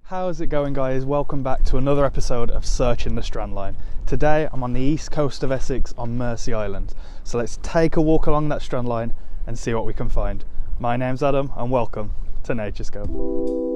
How's it going, guys? Welcome back to another episode of Searching the Strandline. Today I'm on the east coast of Essex on Mersea Island, so let's take a walk along that strandline and see what we can find. My name's Adam and welcome to Naturescope.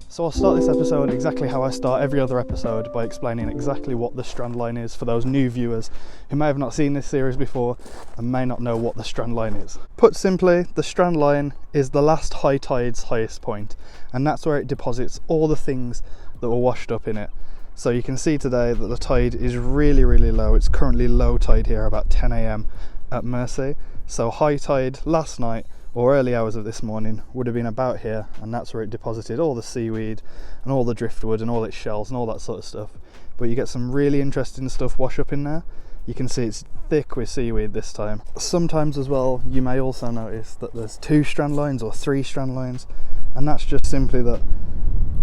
So I'll start this episode exactly how I start every other episode, by explaining exactly what the Strandline is for those new viewers who may have not seen this series before and may not know what the Strandline is. Put simply, the Strandline is the last high tide's highest point, and that's where it deposits all the things that were washed up in it. So you can see today that the tide is really low. It's currently low tide here about 10 AM at Mersea. So high tide last night or early hours of this morning would have been about here, and that's where it deposited all the seaweed and all the driftwood and all its shells and all that sort of stuff. But you get some really interesting stuff wash up in there. You can see it's thick with seaweed this time. Sometimes as well, you may also notice that there's 2 strand lines or 3 strand lines, and that's just simply that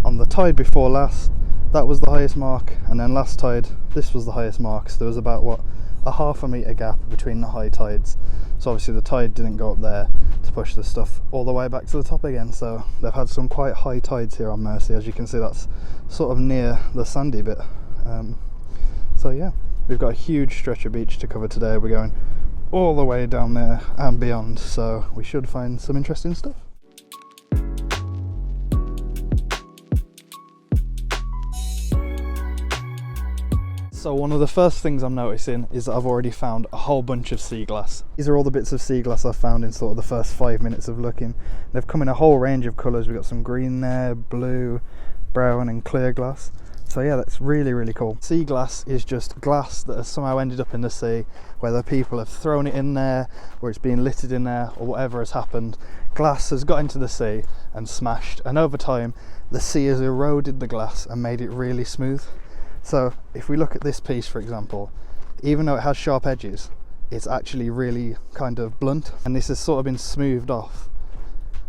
on the tide before last, that was the highest mark, and then last tide this was the highest mark. So there was about a half a metre gap between the high tides. So obviously the tide didn't go up there to push the stuff all the way back to the top again. So they've had some quite high tides here on Mersea. As you can see, that's sort of near the sandy bit. So yeah, we've got a huge stretch of beach to cover today. We're going all the way down there and beyond, so we should find some interesting stuff. So one of the first things I'm noticing is that I've already found a whole bunch of sea glass. These are all the bits of sea glass I've found in sort of the first 5 minutes of looking. They've come in a whole range of colours. We've got some green there, blue, brown and clear glass. So yeah, that's really cool. Sea glass is just glass that has somehow ended up in the sea, whether people have thrown it in there or it's been littered in there or whatever has happened. Glass has got into the sea and smashed, and over time the sea has eroded the glass and made it really smooth. So if we look at this piece, for example, even though it has sharp edges, it's actually really kind of blunt, and this has sort of been smoothed off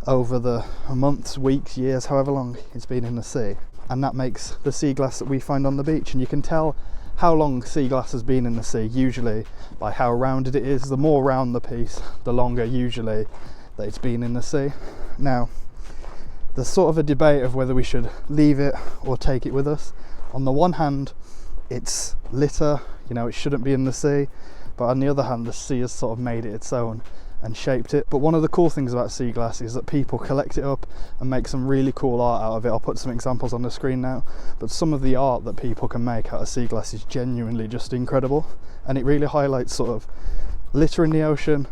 over the months, weeks, years, however long it's been in the sea. And that makes the sea glass that we find on the beach, and you can tell how long sea glass has been in the sea usually by how rounded it is. The more round the piece, the longer usually that it's been in the sea. Now, there's sort of a debate of whether we should leave it or take it with us. On the one hand, it's litter, it shouldn't be in the sea, but on the other hand, the sea has sort of made it its own and shaped it. But one of the cool things about sea glass is that people collect it up and make some really cool art out of it. I'll put some examples on the screen now, but some of the art that people can make out of sea glass is genuinely just incredible, and it really highlights sort of litter in the ocean,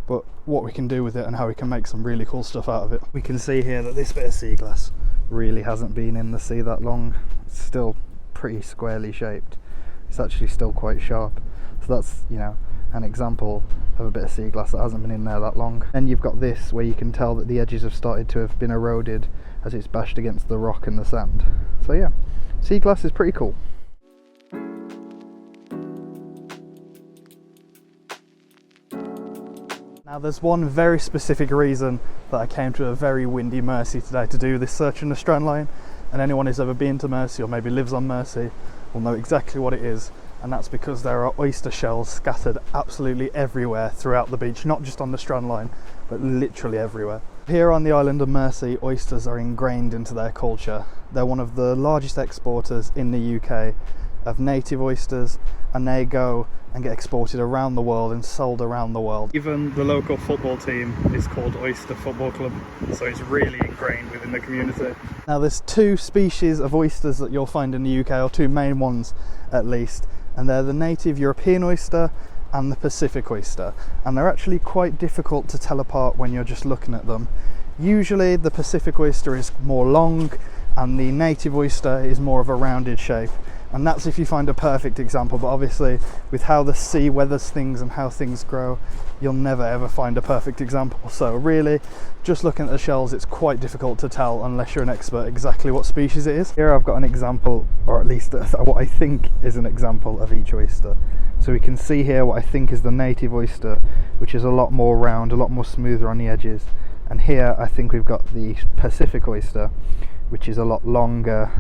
but what we can do with it and how we can make some really cool stuff out of it. We can see here that this bit of sea glass really hasn't been in the sea that long. It's still pretty squarely shaped. It's actually still quite sharp. So that's, an example of a bit of sea glass that hasn't been in there that long. Then you've got this where you can tell that the edges have started to have been eroded as it's bashed against the rock and the sand. So yeah, sea glass is pretty cool. Now there's one very specific reason that I came to a very windy Mersea today to do this Searching the Strandline, and anyone who's ever been to Mersea or maybe lives on Mersea will know exactly what it is, and that's because there are oyster shells scattered absolutely everywhere throughout the beach, not just on the Strandline, but literally everywhere. Here on the island of Mersea, oysters are ingrained into their culture. They're one of the largest exporters in the UK of native oysters, and they go and get exported around the world and sold around the world. Even the local football team is called Oyster Football Club, so it's really ingrained within the community. Now there's 2 species of oysters that you'll find in the UK, or 2 main ones at least, and they're the native European oyster and the Pacific oyster, and they're actually quite difficult to tell apart when you're just looking at them. Usually the Pacific oyster is more long and the native oyster is more of a rounded shape. And that's if you find a perfect example, but obviously with how the sea weathers things and how things grow, you'll never ever find a perfect example. So really, just looking at the shells, it's quite difficult to tell unless you're an expert exactly what species it is. Here I've got an example, or at least what I think is an example of each oyster. So we can see here what I think is the native oyster, which is a lot more round, a lot more smoother on the edges. And here I think we've got the Pacific oyster, which is a lot longer,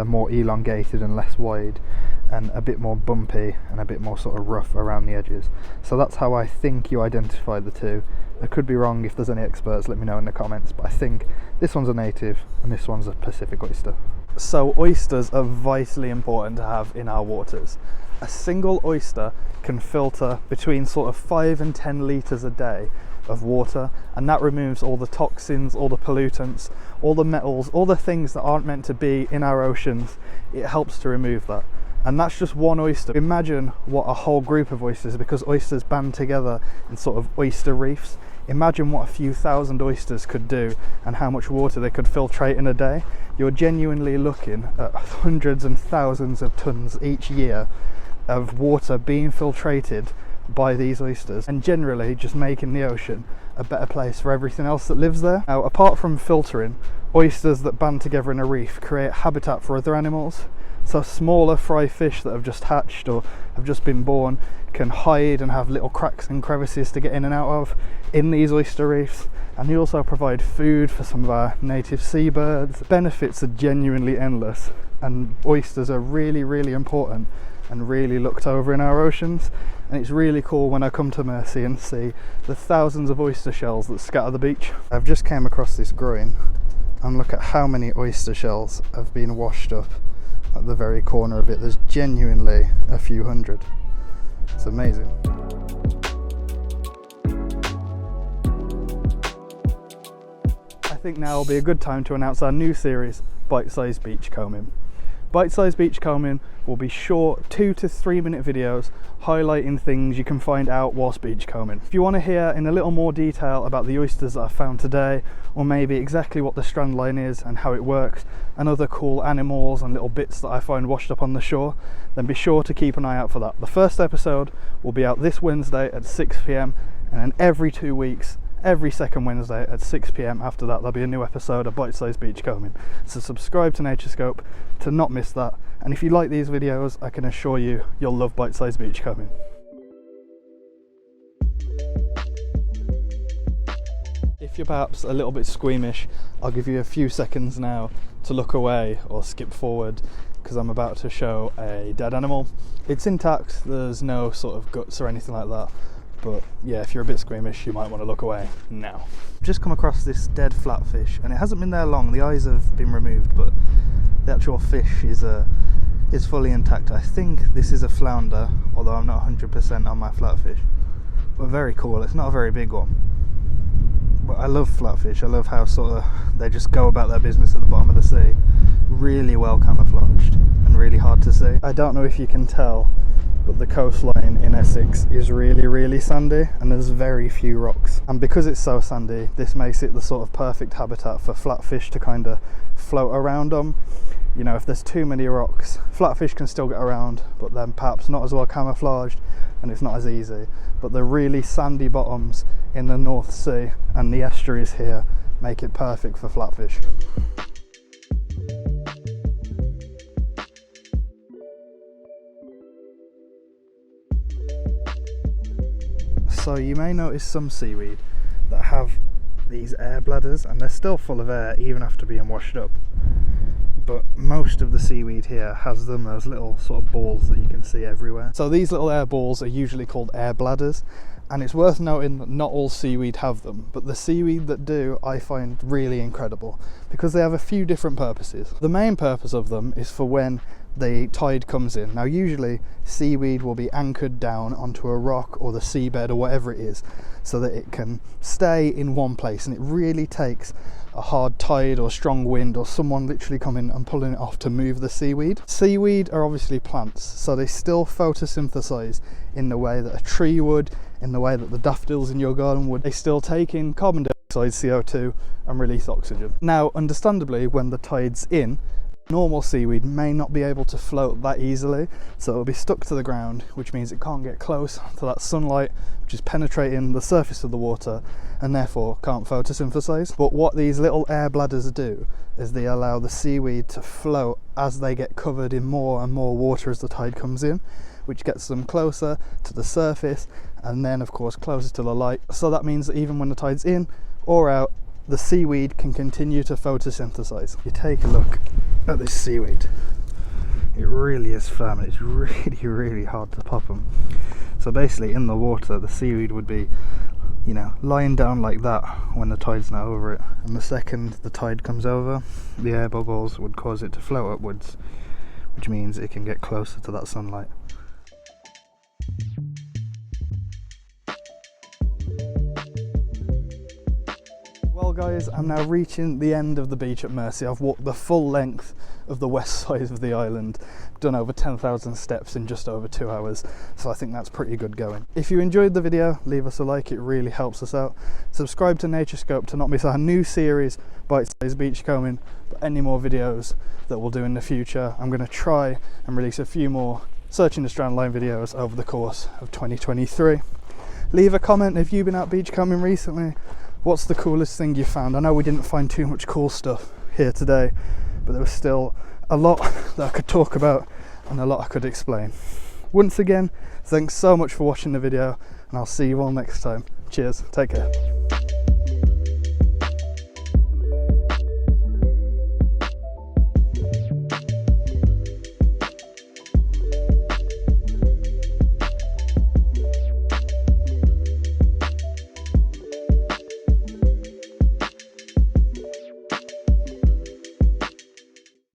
more elongated and less wide. and a bit more bumpy and a bit more sort of rough around the edges. So that's how I think you identify the two. I could be wrong. If there's any experts, let me know in the comments, but I think this one's a native and this one's a Pacific oyster. So oysters are vitally important to have in our waters. A single oyster can filter between sort of 5 and 10 litres a day of water, and that removes all the toxins, all the pollutants, all the metals, all the things that aren't meant to be in our oceans. It helps to remove that. And that's just one oyster. Imagine what a whole group of oysters, because oysters band together in sort of oyster reefs. Imagine what a few thousand oysters could do and how much water they could filtrate in a day. You're genuinely looking at hundreds and thousands of tons each year of water being filtrated by these oysters, and generally just making the ocean a better place for everything else that lives there. Now, apart from filtering, oysters that band together in a reef create habitat for other animals. So smaller fry fish that have just hatched or have just been born can hide and have little cracks and crevices to get in and out of in these oyster reefs. And they also provide food for some of our native seabirds. The benefits are genuinely endless, and oysters are really, really important and really looked over in our oceans. And it's really cool when I come to Mersea and see the thousands of oyster shells that scatter the beach. I've just came across this groin and look at how many oyster shells have been washed up at the very corner of it. There's genuinely a few hundred. It's amazing. I think now will be a good time to announce our new series, Bite-Size Beachcombing. Bite-Size Beachcombing will be short 2 to 3 minute videos highlighting things you can find out whilst beachcombing. If you want to hear in a little more detail about the oysters that I found today, or maybe exactly what the Strandline is and how it works, and other cool animals and little bits that I find washed up on the shore, then be sure to keep an eye out for that. The first episode will be out this Wednesday at 6 PM, and then every 2 weeks, every second Wednesday at 6 PM after that, there'll be a new episode of Bite-Size Beachcombing. So subscribe to Naturescope to not miss that. And if you like these videos, I can assure you, you'll love Bite-Size Beachcombing. If you're perhaps a little bit squeamish, I'll give you a few seconds now to look away or skip forward, because I'm about to show a dead animal. It's intact, there's no sort of guts or anything like that. But yeah, if you're a bit squeamish, you might want to look away now. I've just come across this dead flatfish, and it hasn't been there long. The eyes have been removed, but the actual fish is fully intact. I think this is a flounder, although I'm not 100% on my flatfish. But very cool. It's not a very big one. But I love flatfish. I love how sort of they just go about their business at the bottom of the sea. Really well camouflaged and really hard to see. I don't know if you can tell, but the coastline in Essex is really, really sandy, and there's very few rocks. And because it's so sandy, this makes it the sort of perfect habitat for flatfish to kind of float around on. You know, if there's too many rocks, flatfish can still get around, but then perhaps not as well camouflaged, and it's not as easy. But the really sandy bottoms in the North Sea and the estuaries here make it perfect for flatfish. So you may notice some seaweed that have these air bladders, and they're still full of air even after being washed up. But most of the seaweed here has them, those little sort of balls that you can see everywhere. So these little air balls are usually called air bladders, and it's worth noting that not all seaweed have them, but the seaweed that do I find really incredible, because they have a few different purposes. The main purpose of them is for when the tide comes in. Now usually seaweed will be anchored down onto a rock or the seabed or whatever it is, so that it can stay in one place, and it really takes a hard tide or strong wind or someone literally coming and pulling it off to move the seaweed. Seaweed are obviously plants, so they still photosynthesize in the way that a tree would, in the way that the daffodils in your garden would. They still take in carbon dioxide, CO2, and release oxygen. Now understandably, when the tide's in, normal seaweed may not be able to float that easily, so it'll be stuck to the ground, which means it can't get close to that sunlight which is penetrating the surface of the water, and therefore can't photosynthesize. But what these little air bladders do is they allow the seaweed to float as they get covered in more and more water as the tide comes in, which gets them closer to the surface, and then of course closer to the light. So that means that even when the tide's in or out, the seaweed can continue to photosynthesize. You take a look at this seaweed, it really is firm and it's really hard to pop them. So basically in the water the seaweed would be, you know, lying down like that when the tide's not over it, and the second the tide comes over, the air bubbles would cause it to float upwards, which means it can get closer to that sunlight. Well guys, I'm now reaching the end of the beach at Mersea. I've walked the full length of the west side of the island, done over 10,000 steps in just over 2 hours, so I think that's pretty good going. If you enjoyed the video, leave us a like, it really helps us out. Subscribe to Naturescope to not miss our new series, Bite-Size Beachcombing, but any more videos that we'll do in the future. I'm going to try and release a few more Searching the Strandline videos over the course of 2023. Leave a comment if you've been out beachcombing recently. What's the coolest thing you found? I know we didn't find too much cool stuff here today, but there was still a lot that I could talk about and a lot I could explain. Once again, thanks so much for watching the video, and I'll see you all next time. Cheers, take care.